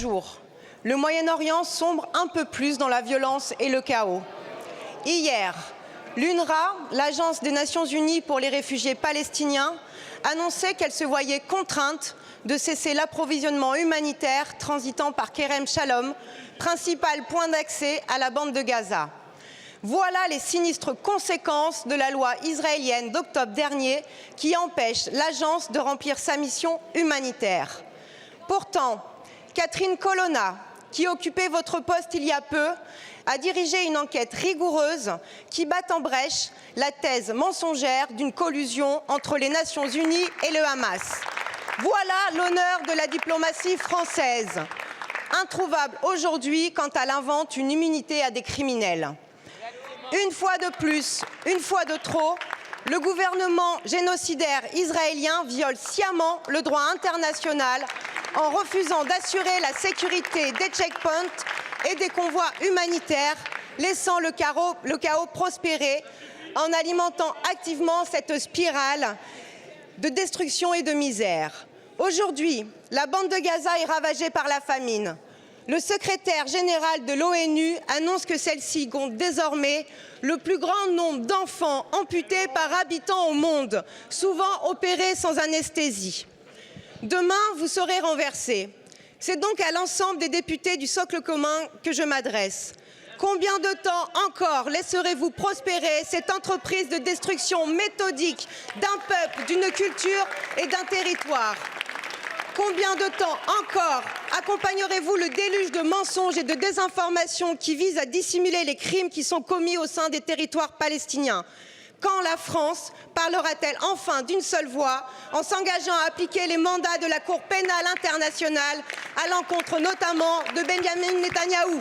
jour, le Moyen-Orient sombre un peu plus dans la violence et le chaos. Hier, l'UNRWA, l'Agence des Nations Unies pour les réfugiés palestiniens, annonçait qu'elle se voyait contrainte de cesser l'approvisionnement humanitaire transitant par Kerem Shalom, principal point d'accès à la bande de Gaza. Voilà les sinistres conséquences de la loi israélienne d'octobre dernier qui empêche l'agence de remplir sa mission humanitaire. Pourtant, Catherine Colonna, qui occupait votre poste il y a peu, a dirigé une enquête rigoureuse qui bat en brèche la thèse mensongère d'une collusion entre les Nations Unies et le Hamas. Voilà l'honneur de la diplomatie française, introuvable aujourd'hui quand elle invente une immunité à des criminels. Une fois de plus, une fois de trop, le gouvernement génocidaire israélien viole sciemment le droit international en refusant d'assurer la sécurité des checkpoints et des convois humanitaires, laissant le chaos prospérer en alimentant activement cette spirale de destruction et de misère. Aujourd'hui, la bande de Gaza est ravagée par la famine. Le secrétaire général de l'ONU annonce que celle-ci compte désormais le plus grand nombre d'enfants amputés par habitant au monde, souvent opérés sans anesthésie. Demain, vous serez renversés. C'est donc à l'ensemble des députés du socle commun que je m'adresse. Combien de temps encore laisserez-vous prospérer cette entreprise de destruction méthodique d'un peuple, d'une culture et d'un territoire ? Combien de temps encore accompagnerez-vous le déluge de mensonges et de désinformation qui vise à dissimuler les crimes qui sont commis au sein des territoires palestiniens ? Quand la France parlera-t-elle enfin d'une seule voix en s'engageant à appliquer les mandats de la Cour pénale internationale à l'encontre notamment de Benyamin Netanyahou ?